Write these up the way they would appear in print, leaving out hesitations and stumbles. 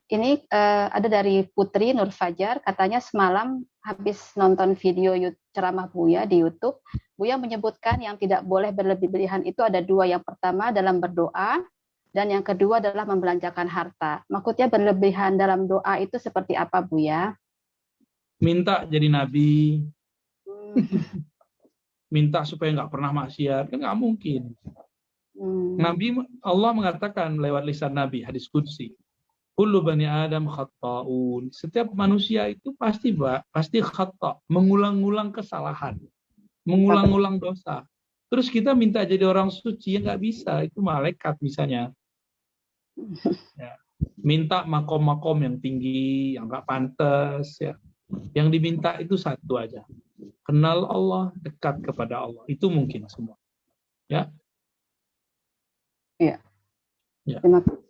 ini ada dari Putri Nur Fajar, katanya semalam habis nonton video ceramah Buya di YouTube, Buya menyebutkan yang tidak boleh berlebih-lebihan itu ada dua. Yang pertama dalam berdoa, dan yang kedua adalah membelanjakan harta. Maksudnya berlebihan dalam doa itu seperti apa, Buya? Minta jadi nabi, Hmm. minta supaya nggak pernah maksiat, kan nggak mungkin. Nabi Allah mengatakan lewat lisan Nabi, hadis qudsi, kullu bani Adam khatta'un. Setiap manusia itu pasti khata', mengulang-ulang kesalahan, mengulang-ulang dosa. Terus kita minta jadi orang suci, ya nggak bisa. Itu malaikat misalnya. Ya. Minta makom-makom yang tinggi, yang nggak pantas. Ya. Yang diminta itu satu aja. Kenal Allah, dekat kepada Allah. Itu mungkin semua. Ya. Iya. Ya. Terima kasih.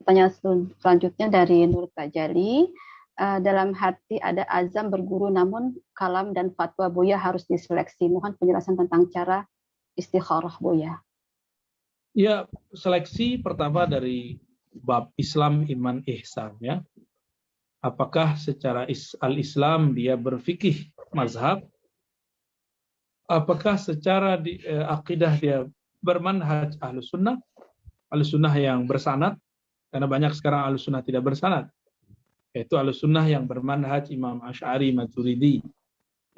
Pertanyaan selanjutnya dari Nur Tajali. Dalam hati ada azam berguru, namun kalam dan fatwa Buya harus diseleksi. Mohon penjelasan tentang cara istikharah Buya. Ya, seleksi pertama dari bab Islam, iman, ihsan. Ya. Apakah secara al-Islam dia berfikih mazhab? Apakah secara akidah dia bermanhaj ahlus sunnah yang bersanad? Karena banyak sekarang ahlus sunnah tidak bersanad. Yaitu ahlus sunnah yang bermanhaj Imam Asy'ari Maturidi.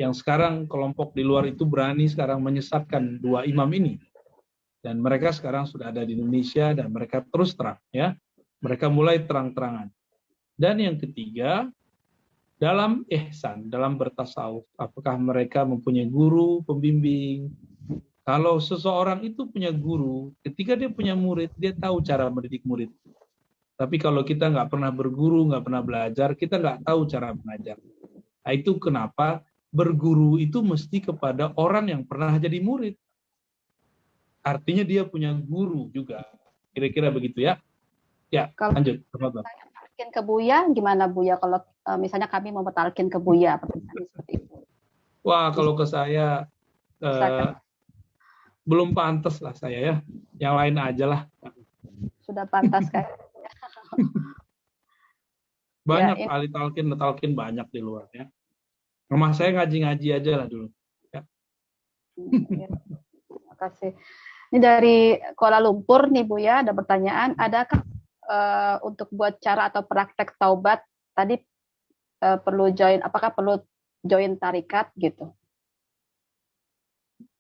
Yang sekarang kelompok di luar itu berani sekarang menyesatkan dua imam ini. Dan mereka sekarang sudah ada di Indonesia dan mereka terus terang. Ya. Mereka mulai terang-terangan. Dan yang ketiga, dalam ihsan, dalam bertasawuf, apakah mereka mempunyai guru, pembimbing? Kalau seseorang itu punya guru, ketika dia punya murid, dia tahu cara mendidik murid. Tapi kalau kita nggak pernah berguru, nggak pernah belajar, kita nggak tahu cara mengajar. Nah, itu kenapa berguru itu mesti kepada orang yang pernah jadi murid. Artinya dia punya guru juga. Kira-kira begitu ya. Ya, Kalau lanjut. saya talkin ke Buya, gimana Buya? Kalau misalnya kami mau talkin ke Buya, seperti itu. Wah, kalau ke saya belum pantas lah saya ya. Yang lain aja lah. Sudah pantas kan? Banyak ahli talkin banyak di luar ya. Rumah saya ngaji-ngaji aja lah dulu. Ya. Terima kasih. Ini dari Kuala Lumpur nih Buya, ada pertanyaan, adakah untuk buat cara atau praktek taubat tadi apakah perlu join tarikat gitu?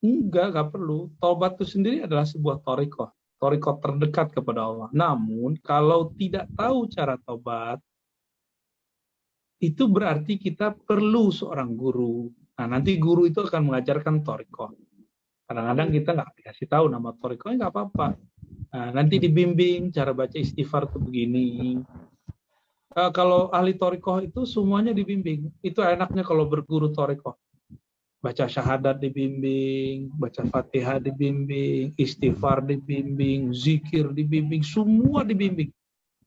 Enggak perlu. Taubat itu sendiri adalah sebuah thariqah terdekat kepada Allah. Namun kalau tidak tahu cara taubat, itu berarti kita perlu seorang guru. Nah, nanti guru itu akan mengajarkan thariqah. Kadang-kadang kita nggak dikasih tahu nama thariqahnya, nggak apa-apa. Nah, nanti dibimbing cara baca istighfar itu begini. Kalau ahli thariqah itu semuanya dibimbing. Itu enaknya kalau berguru thariqah. Baca syahadat dibimbing, baca fatihah dibimbing, istighfar dibimbing, zikir dibimbing, semua dibimbing.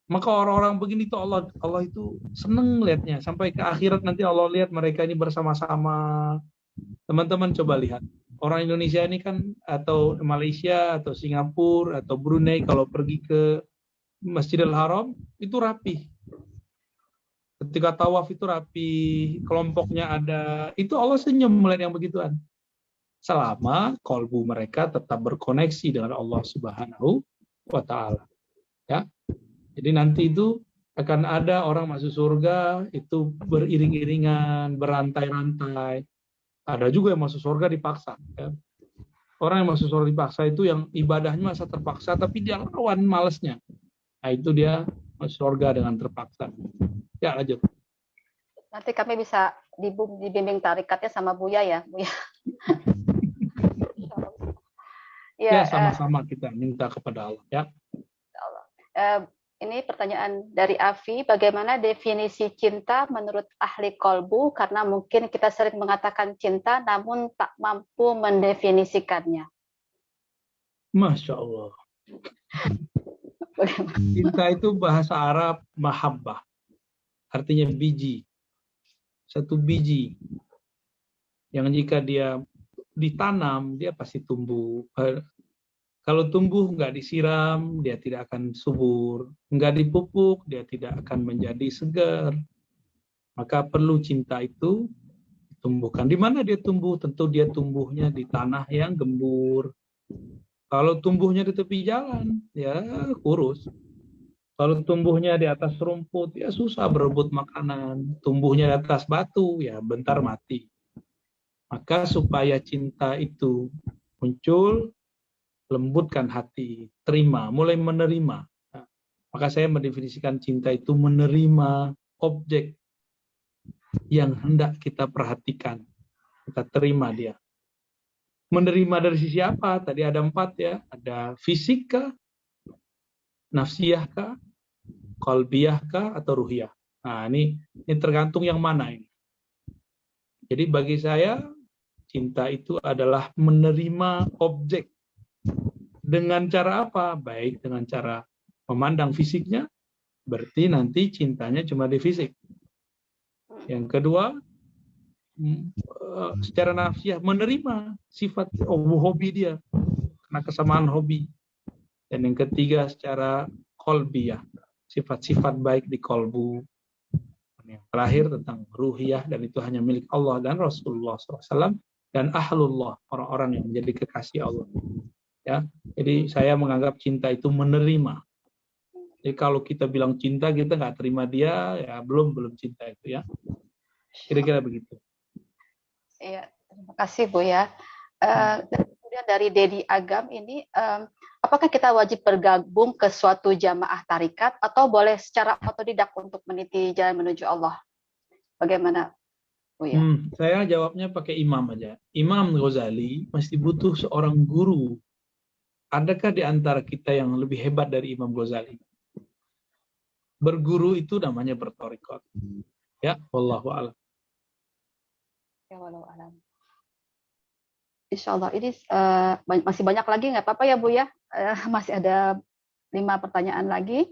Maka orang-orang begini tuh Allah itu seneng lihatnya. Sampai ke akhirat nanti Allah lihat mereka ini bersama-sama. Teman-teman coba lihat. Orang Indonesia ini kan, atau Malaysia, atau Singapura, atau Brunei, kalau pergi ke Masjidil Haram, itu rapi. Ketika tawaf itu rapi, kelompoknya ada. Itu Allah senyum melihat yang begituan. Selama kolbu mereka tetap berkoneksi dengan Allah Subhanahu wa Ta'ala. Ya. Jadi nanti itu akan ada orang masuk surga itu beriring-iringan, berantai-rantai. Ada juga yang masuk surga dipaksa. Ya. Orang yang masuk surga dipaksa itu yang ibadahnya masa terpaksa, tapi dia lawan malesnya. Nah itu dia masuk surga dengan terpaksa. Ya, lanjut. Nanti kami bisa dibimbing tarikatnya sama Buya ya, Buya. Ya, sama-sama kita minta kepada Allah ya. Ini pertanyaan dari Afi, bagaimana definisi cinta menurut ahli kolbu? Karena mungkin kita sering mengatakan cinta namun tak mampu mendefinisikannya. Masya Allah. Cinta itu bahasa Arab mahabbah. Artinya biji. Satu biji. Yang jika dia ditanam, dia pasti tumbuh. Kalau tumbuh nggak disiram, dia tidak akan subur. Nggak dipupuk, dia tidak akan menjadi segar. Maka perlu cinta itu ditumbuhkan. Di mana dia tumbuh? Tentu dia tumbuhnya di tanah yang gembur. Kalau tumbuhnya di tepi jalan, ya kurus. Kalau tumbuhnya di atas rumput, ya susah berebut makanan. Tumbuhnya di atas batu, ya bentar mati. Maka supaya cinta itu muncul, lembutkan hati, terima, mulai menerima. Nah, maka saya mendefinisikan cinta itu menerima objek yang hendak kita perhatikan. Kita terima dia. Menerima dari sisi apa? Tadi ada 4 ya. Ada fisik kah? Nafsiyah kah? Qalbiyah kah? Atau ruhiyah? Nah, ini tergantung yang mana ini. Jadi bagi saya, cinta itu adalah menerima objek. Dengan cara apa? Baik dengan cara memandang fisiknya, berarti nanti cintanya cuma di fisik. Yang kedua, secara nafsiyah menerima sifat hobi dia, karena kesamaan hobi. Dan yang ketiga secara qalbiyah, sifat-sifat baik di kolbu. Yang terakhir tentang ruhiyah, dan itu hanya milik Allah dan Rasulullah SAW dan ahlullah, orang-orang yang menjadi kekasih Allah. Ya, jadi saya menganggap cinta itu menerima. Jadi kalau kita bilang cinta, kita nggak terima dia, ya belum cinta itu ya. Kira-kira begitu. Iya, terima kasih Bu ya. Kemudian dari Dedi Agam ini, apakah kita wajib bergabung ke suatu jamaah tarikat atau boleh secara otodidak untuk meniti jalan menuju Allah? Bagaimana Bu ya? Saya jawabnya pakai imam aja. Imam Ghazali masih butuh seorang guru. Adakah di antara kita yang lebih hebat dari Imam Ghazali? Berguru itu namanya bertorikot. Ya, wallahu a'lam. Ya, walau alam. Insya Allah ini masih banyak lagi, nggak apa-apa ya Bu ya. Masih ada 5 pertanyaan lagi.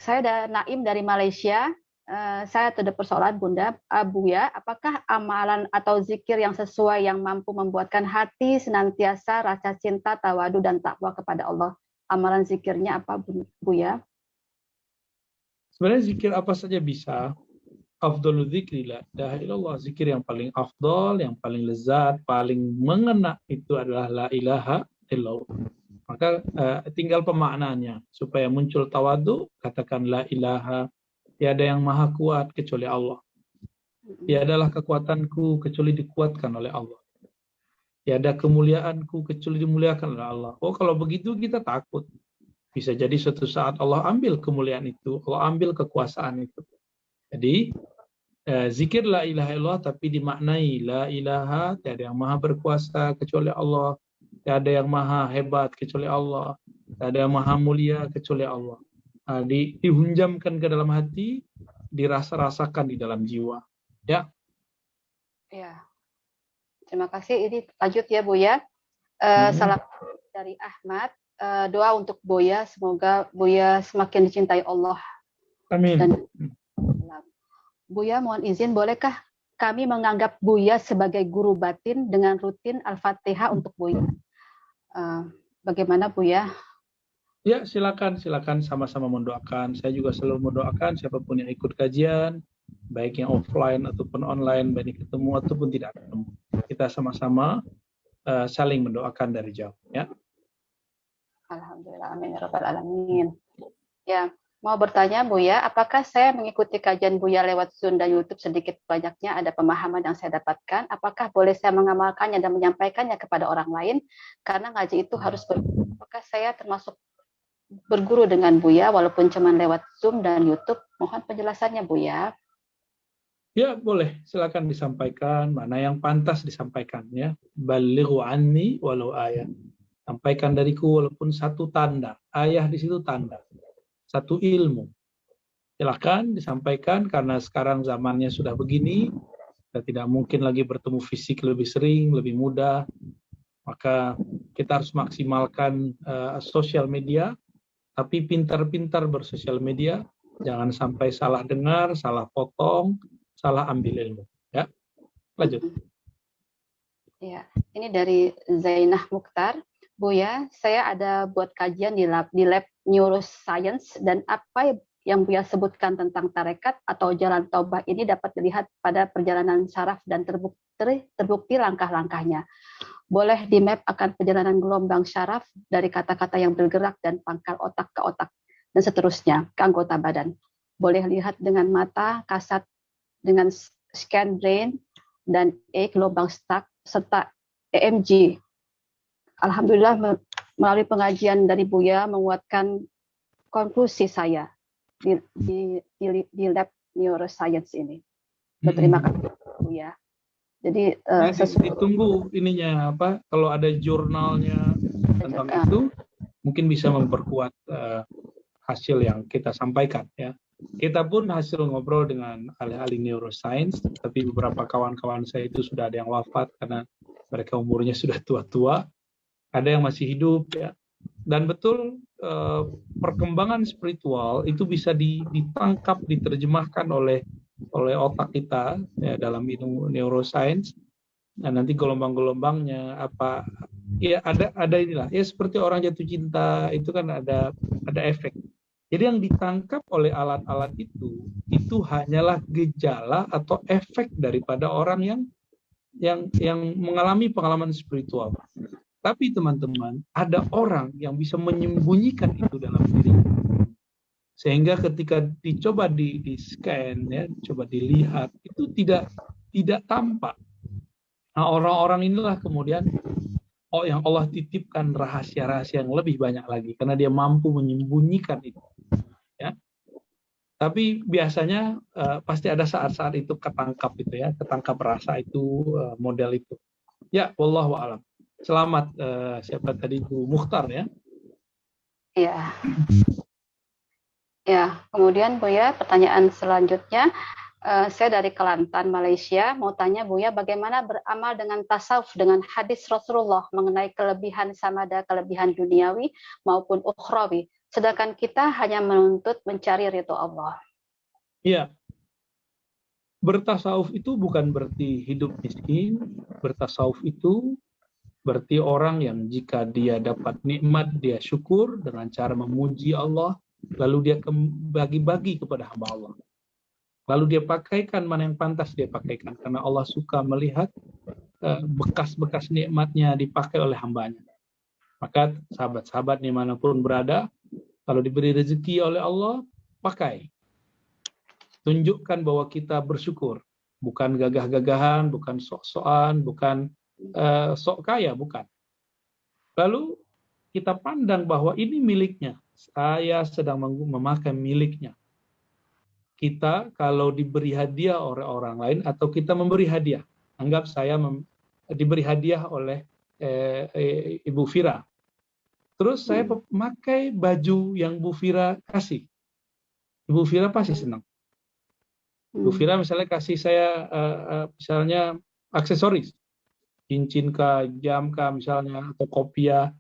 Saya ada Naim dari Malaysia. Saya ada persoalan Bunda, Buya, apakah amalan atau zikir yang sesuai yang mampu membuatkan hati senantiasa rasa cinta, tawadu dan takwa kepada Allah? Amalan zikirnya apa Buya? Sebenarnya zikir apa saja bisa. Afdhalu dzikri la ilaha illallah, zikir yang paling afdal, yang paling lezat, paling mengena itu adalah la ilaha illallah. Maka tinggal pemaknaannya supaya muncul tawadu, katakan la ilaha, tiada yang maha kuat kecuali Allah. Tiadalah kekuatanku kecuali dikuatkan oleh Allah. Tiada kemuliaanku kecuali dimuliakan oleh Allah. Oh, kalau begitu kita takut. Bisa jadi suatu saat Allah ambil kemuliaan itu, Allah ambil kekuasaan itu. Jadi zikir la ilaha illallah tapi dimaknai la ilaha, tiada yang maha berkuasa kecuali Allah, tiada yang maha hebat kecuali Allah, tiada yang maha mulia kecuali Allah. Dihunjamkan ke dalam hati, dirasa-rasakan di dalam jiwa. Ya. Ya. Terima kasih. Ini lanjut ya Bu ya. Salam dari Ahmad. Doa untuk Buya, semoga Buya semakin dicintai Allah. Amin. Dan Buya, mohon izin, bolehkah kami menganggap Buya sebagai guru batin dengan rutin Al-Fatihah untuk Buya? Bagaimana Buya? Ya, silakan sama-sama mendoakan. Saya juga selalu mendoakan siapapun yang ikut kajian, baik yang offline ataupun online, baik ketemu ataupun tidak ketemu. Kita sama-sama saling mendoakan dari jauh. Ya. Alhamdulillah, amin ya rabbal alamin. Ya. Mau bertanya Buya, apakah saya mengikuti kajian Buya lewat Zoom dan YouTube sedikit banyaknya ada pemahaman yang saya dapatkan? Apakah boleh saya mengamalkannya dan menyampaikannya kepada orang lain? Karena ngaji itu harus berguru. Apakah saya termasuk berguru dengan Buya walaupun cuma lewat Zoom dan YouTube? Mohon penjelasannya Buya. Ya, boleh. Silakan disampaikan mana yang pantas disampaikan ya. Balighu anni walau ayat. Sampaikan dariku walaupun satu tanda. Ayah di situ tanda. Satu ilmu. Silakan disampaikan karena sekarang zamannya sudah begini, kita tidak mungkin lagi bertemu fisik lebih sering, lebih mudah. Maka kita harus maksimalkan sosial media, tapi pintar-pintar bersosial media, jangan sampai salah dengar, salah potong, salah ambil ilmu. Ya, lanjut. Ya, ini dari Zainah Mukhtar. Buya, saya ada buat kajian di lab neuroscience, dan apa yang Buya sebutkan tentang tarekat atau jalan taubah ini dapat dilihat pada perjalanan saraf dan terbukti langkah-langkahnya. Boleh di map akan perjalanan gelombang syaraf dari kata-kata yang bergerak dan pangkal otak ke otak dan seterusnya ke anggota badan. Boleh lihat dengan mata kasat dengan scan brain dan gelombang stuck serta EMG. Alhamdulillah melalui pengajian dari Buya menguatkan konklusi saya di lab neuroscience ini. Berterima kasih Buya. Jadi ditunggu ininya apa? Kalau ada jurnalnya tentang itu, mungkin bisa memperkuat hasil yang kita sampaikan ya. Kita pun hasil ngobrol dengan ahli-ahli neuroscience, tapi beberapa kawan-kawan saya itu sudah ada yang wafat karena mereka umurnya sudah tua-tua, ada yang masih hidup ya. Dan betul perkembangan spiritual itu bisa ditangkap, diterjemahkan oleh otak kita ya, dalam ilmu neuroscience. Nah, nanti gelombang-gelombangnya apa ya, ada inilah ya, seperti orang jatuh cinta itu kan ada efek. Jadi yang ditangkap oleh alat-alat itu hanyalah gejala atau efek daripada orang yang mengalami pengalaman spiritual. Tapi teman-teman, ada orang yang bisa menyembunyikan itu dalam diri. Sehingga ketika dicoba di scan ya, coba dilihat, itu tidak tampak. Nah, orang-orang inilah kemudian yang Allah titipkan rahasia-rahasia yang lebih banyak lagi karena dia mampu menyembunyikan itu. Ya. Tapi biasanya pasti ada saat-saat itu ketangkap itu ya, ketangkap rasa itu model itu. Ya, wallahu a'lam. Selamat siapa tadi Bu Mukhtar ya. Ya. Ya, kemudian Buya, pertanyaan selanjutnya, saya dari Kelantan, Malaysia, mau tanya Buya, bagaimana beramal dengan tasawuf dengan hadis Rasulullah mengenai kelebihan samada, kelebihan duniawi maupun ukhrawi, sedangkan kita hanya menuntut mencari ridho Allah. Iya. Bertasawuf itu bukan berarti hidup miskin, bertasawuf itu berarti orang yang jika dia dapat nikmat, dia syukur dengan cara memuji Allah, lalu dia bagi-bagi kepada hamba Allah. Lalu dia pakaikan mana yang pantas dia pakaikan, karena Allah suka melihat bekas-bekas nikmatnya dipakai oleh hambanya. Maka sahabat-sahabat dimanapun berada, kalau diberi rezeki oleh Allah, pakai. Tunjukkan bahwa kita bersyukur. Bukan gagah-gagahan, bukan sok-sokan, bukan sok kaya, bukan. Lalu kita pandang bahwa ini miliknya. Saya sedang memakai miliknya. Kita kalau diberi hadiah oleh orang lain atau kita memberi hadiah. Anggap saya diberi hadiah oleh Ibu Fira. Terus saya memakai baju yang Bu Fira kasih. Ibu Fira pasti senang. Bu Fira misalnya kasih saya misalnya aksesoris. Cincin kah, jam kah misalnya, atau kopiah,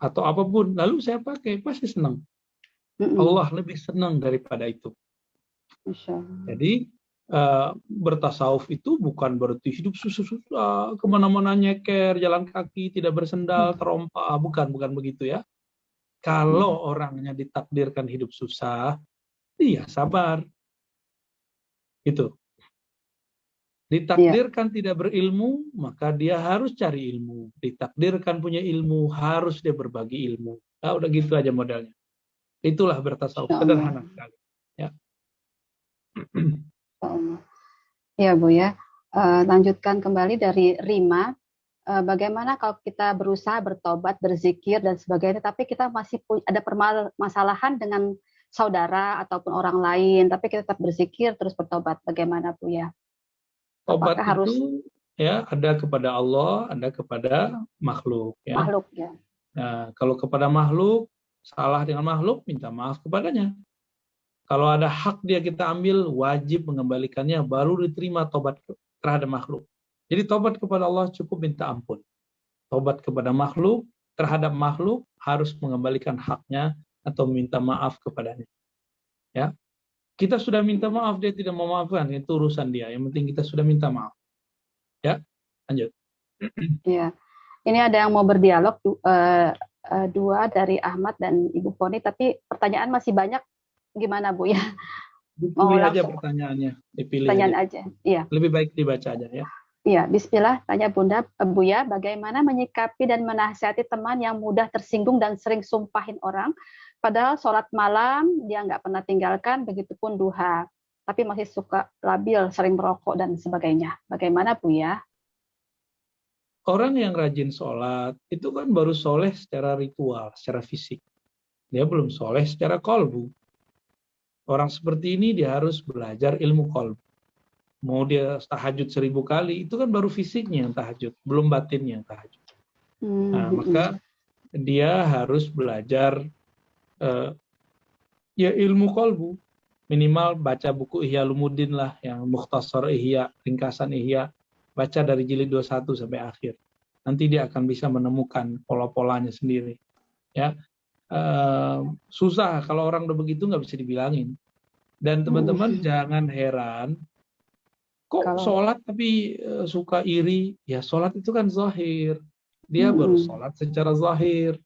atau apapun, lalu saya pakai, pasti senang. Allah lebih senang daripada itu. Jadi bertasawuf itu bukan berarti hidup susah-susah, kemana-mana nyeker, jalan kaki, tidak bersendal, terompa, bukan begitu ya. Kalau orangnya ditakdirkan hidup susah, dia sabar. Itu. Ditakdirkan tidak berilmu, maka dia harus cari ilmu. Ditakdirkan punya ilmu, harus dia berbagi ilmu. Nah, udah gitu aja modelnya. Itulah bertasawuf, sederhana sekali. Ya. Ya Bu ya. Lanjutkan kembali dari Rima. Bagaimana kalau kita berusaha bertobat, berzikir dan sebagainya, tapi kita masih ada permasalahan dengan saudara ataupun orang lain, tapi kita tetap berzikir terus bertobat. Bagaimana Bu ya? Tobat itu ya ada kepada Allah, ada kepada makhluk. Ya. Makhluk ya. Nah, kalau kepada makhluk, salah dengan makhluk, minta maaf kepadanya. Kalau ada hak dia kita ambil, wajib mengembalikannya, baru diterima tobat terhadap makhluk. Jadi tobat kepada Allah cukup minta ampun. Tobat kepada makhluk, terhadap makhluk harus mengembalikan haknya atau minta maaf kepadanya. Ya. Kita sudah minta maaf, dia tidak memaafkan, itu urusan dia. Yang penting kita sudah minta maaf. Ya, lanjut. Ya, ini ada yang mau berdialog dua dari Ahmad dan Ibu Poni, tapi pertanyaan masih banyak. Gimana Bu ya? Mau Dipilih aja langsung pertanyaannya, dipilih aja. pertanyaan aja. Iya. Lebih baik dibaca aja ya. Iya, Bismillah, tanya Bunda, Buya, bagaimana menyikapi dan menasihati teman yang mudah tersinggung dan sering sumpahin orang, padahal sholat malam dia nggak pernah tinggalkan, begitupun duha, tapi masih suka labil, sering merokok dan sebagainya. Bagaimana Buya? Orang yang rajin sholat, itu kan baru soleh secara ritual, secara fisik. Dia belum soleh secara kolbu. Orang seperti ini dia harus belajar ilmu kolbu. Mau dia tahajud 1000 kali, itu kan baru fisiknya yang tahajud, belum batinnya yang tahajud. Nah, maka dia harus belajar ya ilmu kolbu. Minimal baca buku Ihya Ulumuddin lah, yang Mukhtasar Ihya, ringkasan Ihya. Baca dari jilid 21 sampai akhir. Nanti dia akan bisa menemukan pola-polanya sendiri. Ya, susah kalau orang udah begitu nggak bisa dibilangin. Dan teman-teman jangan heran, kok sholat tapi suka iri? Ya sholat itu kan zahir. Dia baru sholat secara zahir.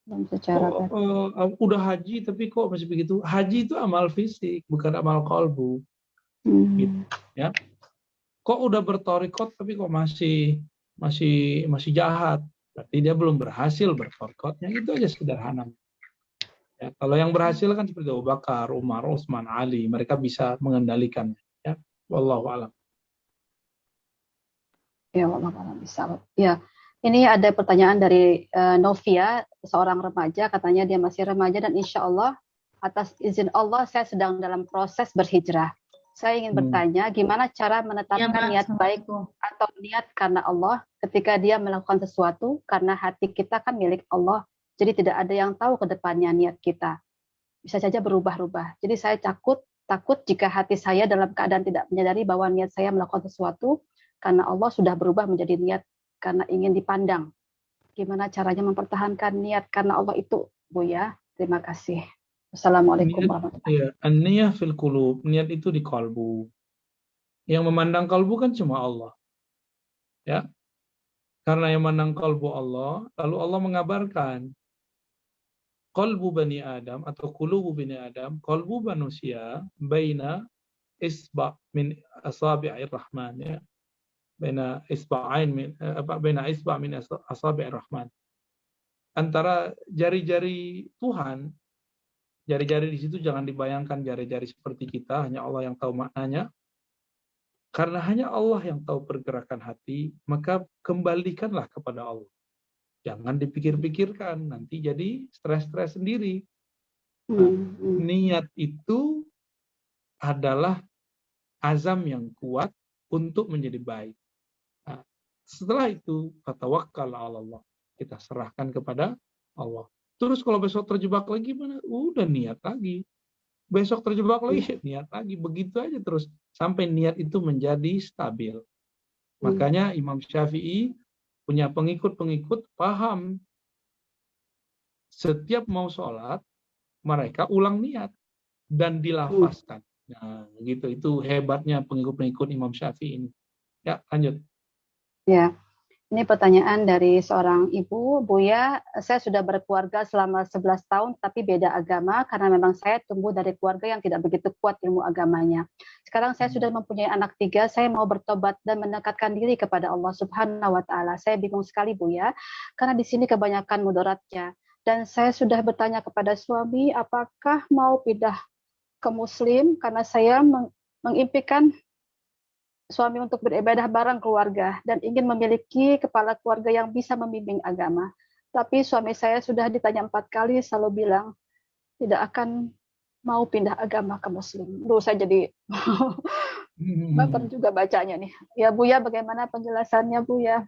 Kok udah haji tapi kok masih begitu? Haji itu amal fisik, bukan amal kolbu. Gitu, ya. Kok udah bertorikot tapi kok masih jahat? Berarti dia belum berhasil bertorikotnya. Itu aja sederhana. Ya, kalau yang berhasil kan seperti Abu Bakar, Umar, Utsman, Ali, mereka bisa mengendalikannya. Ya, wallahu a'lam. Ya, wallahu a'lam bishawab. Ya, ini ada pertanyaan dari Novia, seorang remaja, katanya dia masih remaja dan insya Allah atas izin Allah saya sedang dalam proses berhijrah. Saya ingin bertanya, gimana cara menetapkan niat baik atau niat karena Allah ketika dia melakukan sesuatu, karena hati kita kan milik Allah, jadi tidak ada yang tahu ke depannya niat kita. Bisa saja berubah-ubah. Jadi saya takut jika hati saya dalam keadaan tidak menyadari bahwa niat saya melakukan sesuatu, karena Allah sudah berubah menjadi niat karena ingin dipandang. Gimana caranya mempertahankan niat karena Allah itu, Bu ya? Terima kasih. Assalamualaikum warahmatullahi wabarakatuh. An-niyah fil qulub, niat itu di kalbu. Yang memandang kalbu kan cuma Allah. Ya. Karena yang memandang kalbu Allah, lalu Allah mengabarkan qalbu bani Adam atau qulubu bani Adam, qalbu manusia baina isba' min asabi'ir rahman ya. Baina isba'ain min baina isba' min asabi'ir rahman. Antara jari-jari Tuhan. Jari-jari di situ jangan dibayangkan jari-jari seperti kita, hanya Allah yang tahu maknanya. Karena hanya Allah yang tahu pergerakan hati, maka kembalikanlah kepada Allah. Jangan dipikir-pikirkan, nanti jadi stres-stres sendiri. Nah, niat itu adalah azam yang kuat untuk menjadi baik. Nah, setelah itu, tawakkal ala Allah. Kita serahkan kepada Allah. Terus kalau besok terjebak lagi, udah niat lagi. Besok terjebak lagi, niat lagi. Begitu aja terus. Sampai niat itu menjadi stabil. Makanya Imam Syafi'i punya pengikut-pengikut paham. Setiap mau sholat, mereka ulang niat. Dan dilafazkan. Nah, gitu. Itu hebatnya pengikut-pengikut Imam Syafi'i ini. Ya, lanjut. Ya. Ini pertanyaan dari seorang ibu, Buya, saya sudah berkeluarga selama 11 tahun, tapi beda agama karena memang saya tumbuh dari keluarga yang tidak begitu kuat ilmu agamanya. Sekarang saya sudah mempunyai anak 3, saya mau bertobat dan mendekatkan diri kepada Allah Subhanahu wa Ta'ala. Saya bingung sekali, Buya, karena di sini kebanyakan mudaratnya. Dan saya sudah bertanya kepada suami, apakah mau pindah ke Muslim, karena saya mengimpikan suami untuk beribadah bareng keluarga dan ingin memiliki kepala keluarga yang bisa membimbing agama. Tapi suami saya sudah ditanya 4 kali selalu bilang tidak akan mau pindah agama ke Muslim. Duh, saya jadi baper juga bacanya nih. Ya Buya, bagaimana penjelasannya Buya?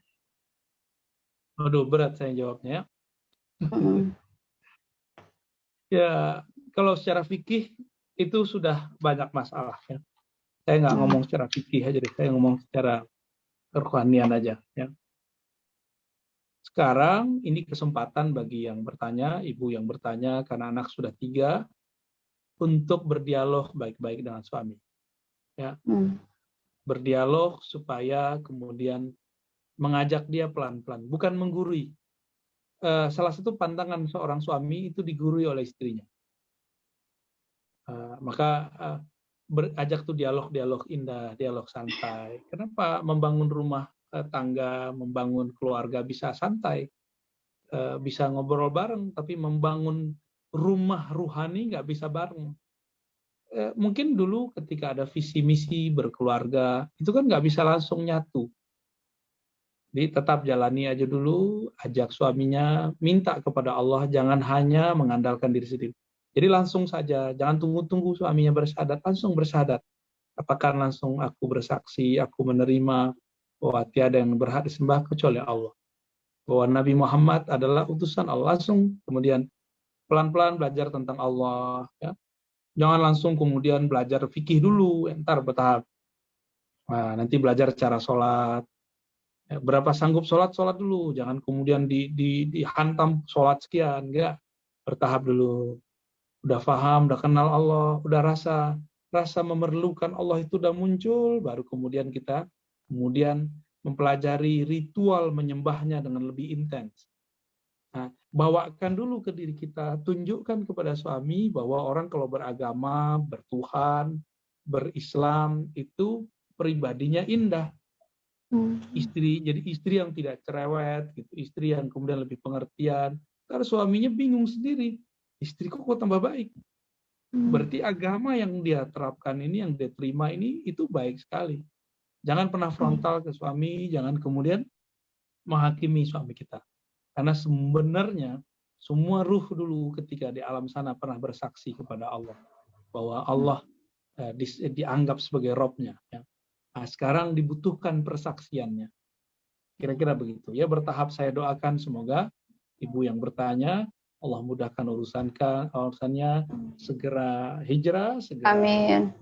Aduh, berat saya jawabnya. Ya, kalau secara fikih itu sudah banyak masalah ya. Saya nggak ngomong secara fikih aja deh, saya ngomong secara kerohanian aja ya. Sekarang ini kesempatan bagi yang bertanya, ibu yang bertanya karena anak sudah 3, untuk berdialog baik-baik dengan suami. Ya. Berdialog supaya kemudian mengajak dia pelan-pelan, bukan menggurui. Salah satu pantangan seorang suami itu digurui oleh istrinya. Maka ajak tuh dialog indah, dialog santai. Kenapa membangun rumah tangga, membangun keluarga bisa santai, bisa ngobrol bareng, tapi membangun rumah ruhani nggak bisa bareng. Mungkin dulu ketika ada visi misi berkeluarga, itu kan nggak bisa langsung nyatu. Jadi tetap jalani aja dulu, ajak suaminya, minta kepada Allah, jangan hanya mengandalkan diri sendiri. Jadi langsung saja, jangan tunggu-tunggu suaminya bersyahadat, langsung bersyahadat. Apakah langsung aku bersaksi, aku menerima bahwa tiada yang berhak disembah kecuali Allah. Bahwa Nabi Muhammad adalah utusan Allah, langsung kemudian pelan-pelan belajar tentang Allah. Ya. Jangan langsung kemudian belajar fikih dulu, entar bertahap. Nah, nanti belajar cara sholat. Ya, berapa sanggup sholat dulu, jangan kemudian dihantam sholat sekian, enggak, bertahap dulu. Udah paham, udah kenal Allah, udah rasa memerlukan Allah itu udah muncul, baru kemudian kita mempelajari ritual menyembahnya dengan lebih intens. Nah, bawakan dulu ke diri kita, tunjukkan kepada suami bahwa orang kalau beragama, bertuhan, berislam itu pribadinya indah. Jadi istri yang tidak cerewet, gitu, istri yang kemudian lebih pengertian. Karena suaminya bingung sendiri, istri kok tambah baik. Berarti agama yang dia terapkan ini, yang dia terima ini, itu baik sekali. Jangan pernah frontal ke suami, jangan kemudian menghakimi suami kita. Karena sebenarnya semua ruh dulu ketika di alam sana pernah bersaksi kepada Allah bahwa Allah dianggap sebagai Robnya. Ya. Nah, sekarang dibutuhkan persaksiannya. Kira-kira begitu. Ya, bertahap saya doakan semoga ibu yang bertanya Allah mudahkan urusannya, segera hijrah, segera Amin.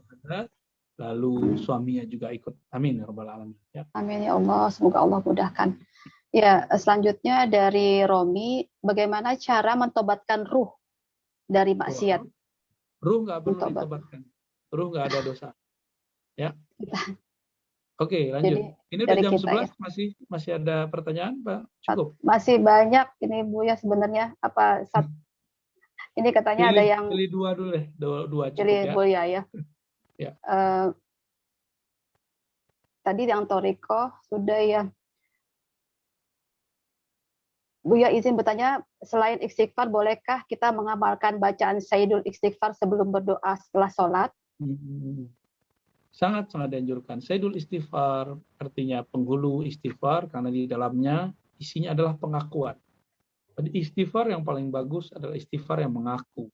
Lalu suaminya juga ikut. Amin ya rabbal alamin. Ya. Amin ya Allah, semoga Allah mudahkan. Ya, selanjutnya dari Romi, bagaimana cara mentobatkan ruh dari maksiat? Ruh nggak perlu ditobatkan. Ruh nggak ada dosa. Ya. Oke, lanjut. Ini udah jam 11, ya? Masih ada pertanyaan, Pak? Cukup. Masih banyak ini Bu ya sebenarnya. Ini katanya ada yang pilih dua dulu deh, dua cukup pilih ya. Bu ya. Ya. Tadi yang Toriko sudah ya. Bu ya izin bertanya, selain istighfar, bolehkah kita mengamalkan bacaan Sayyidul Istighfar sebelum berdoa setelah sholat? Sangat-sangat dianjurkan. Sayyidul Istighfar artinya penghulu istighfar karena di dalamnya isinya adalah pengakuan. Jadi istighfar yang paling bagus adalah istighfar yang mengaku.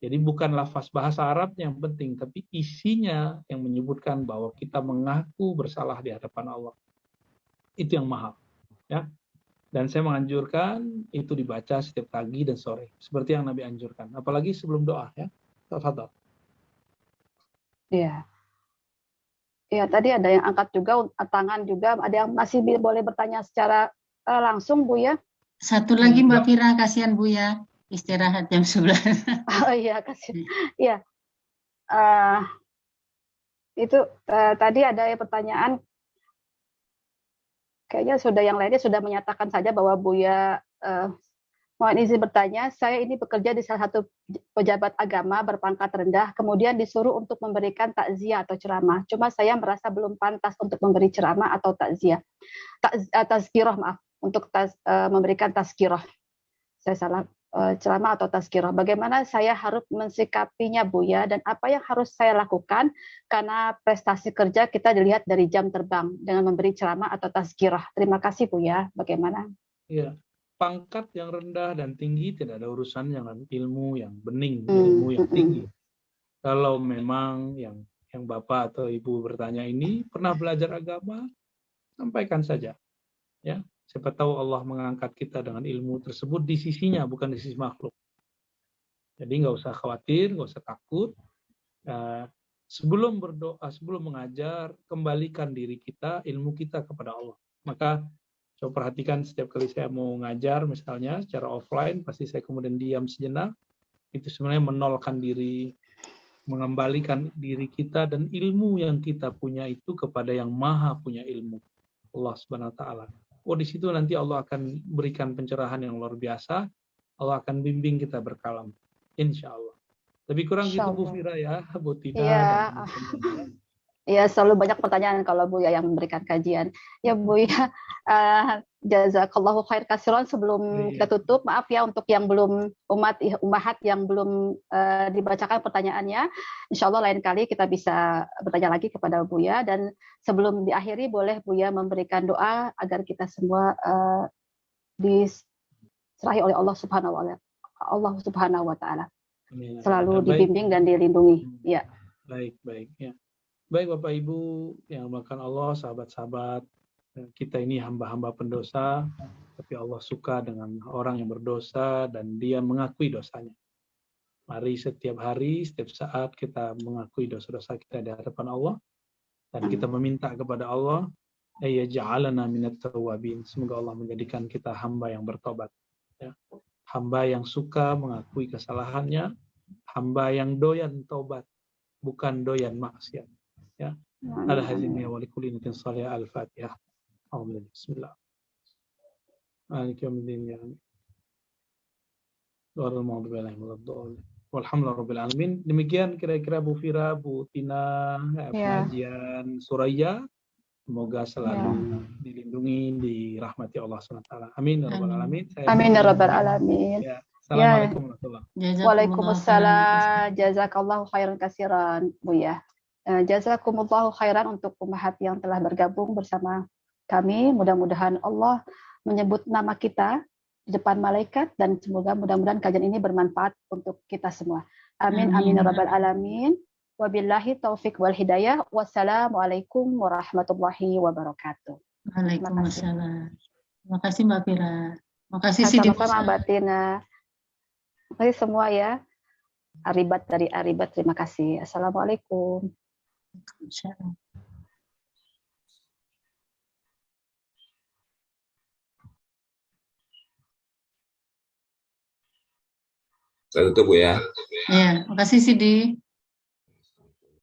Jadi bukan lafaz bahasa Arabnya yang penting, tapi isinya yang menyebutkan bahwa kita mengaku bersalah di hadapan Allah. Itu yang mahal. Ya. Dan saya menganjurkan itu dibaca setiap pagi dan sore. Seperti yang Nabi anjurkan. Apalagi sebelum doa. Ya. Tafadhol. Iya. Iya, tadi ada yang angkat juga, tangan juga. Ada yang masih boleh bertanya secara langsung, Bu ya. Satu lagi Mbak Fira, kasihan Bu ya. Istirahat jam 11. Oh iya, kasihan. Iya. Itu tadi ada pertanyaan. Kayaknya sudah yang lainnya sudah menyatakan saja bahwa Buya mohon izin bertanya, saya ini bekerja di salah satu pejabat agama berpangkat rendah, kemudian disuruh untuk memberikan takziah atau ceramah. Cuma saya merasa belum pantas untuk memberi ceramah atau takziah. Tazkirah, maaf, untuk memberikan tazkirah. Saya salah, ceramah atau tazkirah. Bagaimana saya harus mensikapinya, Buya, dan apa yang harus saya lakukan karena prestasi kerja kita dilihat dari jam terbang dengan memberi ceramah atau tazkirah. Terima kasih, Buya. Bagaimana? Iya, pangkat yang rendah dan tinggi tidak ada urusan dengan ilmu yang bening, ilmu yang tinggi. Kalau memang yang Bapak atau Ibu bertanya ini pernah belajar agama, sampaikan saja. Ya. Siapa tahu Allah mengangkat kita dengan ilmu tersebut di sisinya, bukan di sisi makhluk. Jadi nggak usah khawatir, nggak usah takut. Sebelum berdoa, sebelum mengajar, kembalikan diri kita, ilmu kita kepada Allah. Maka coba perhatikan setiap kali saya mau ngajar, misalnya secara offline, pasti saya kemudian diam sejenak. Itu sebenarnya menolkan diri, mengembalikan diri kita dan ilmu yang kita punya itu kepada yang maha punya ilmu. Allah Subhanahu wa taala. Oh, di situ nanti Allah akan berikan pencerahan yang luar biasa. Allah akan bimbing kita berkalam. Insya Allah. Lebih kurang Insya gitu Bu Allah. Fira ya, Bu Tina Iya, dan teman-teman. ya selalu banyak pertanyaan kalau Buya yang memberikan kajian. Ya Buya, jazakallahu khair kasiron. Sebelum kita tutup, maaf ya untuk yang belum umahat yang belum dibacakan pertanyaannya. Insya Allah lain kali kita bisa bertanya lagi kepada Buya. Dan sebelum diakhiri, boleh Buya memberikan doa agar kita semua diserahi oleh Allah Subhanahu wa taala. Selalu dibimbing dan dilindungi. Ya. Baik, ya. Baik Bapak Ibu yang melakukan Allah, sahabat-sahabat, kita ini hamba-hamba pendosa, tapi Allah suka dengan orang yang berdosa dan dia mengakui dosanya. Mari setiap hari, setiap saat kita mengakui dosa-dosa kita di hadapan Allah dan kita meminta kepada Allah, ya ja'alana minat tawabin. Semoga Allah menjadikan kita hamba yang bertobat. Ya. Hamba yang suka mengakui kesalahannya, hamba yang doyan taubat, bukan doyan maksiat. Ya. Ala hazini wa likulli niyatin salihah al-Fatihah. Bismillah. Maliki yaumiddin ya. Walhamdulillahirabbil alamin. Demikian kira-kira Bu Fira, Bu Tina, pengajian Suraya. Semoga selalu dilindungi, dirahmati Allah SWT. Amin ya rabbal alamin. Amin ya rabbal alamin. Ya. Assalamualaikum warahmatullahi wabarakatuh. Waalaikumsalam. Jazakallahu khairan kasiran, Buya. Jazakumullahu khairan untuk umahat yang telah bergabung bersama kami. Mudah-mudahan Allah menyebut nama kita di depan malaikat dan semoga mudah-mudahan kajian ini bermanfaat untuk kita semua. Amin amin ya rabbal alamin. Wabillahi taufik wal hidayah. Wassalamualaikum warahmatullahi wabarakatuh. Waalaikumsalam. Terima kasih Mbak Fira. Terima kasih sama-sama Mbak Tina. Terima kasih semua ya. Aribat dari Aribat, terima kasih. Assalamualaikum. Saya tutup Bu ya. Ya, makasih Sidi.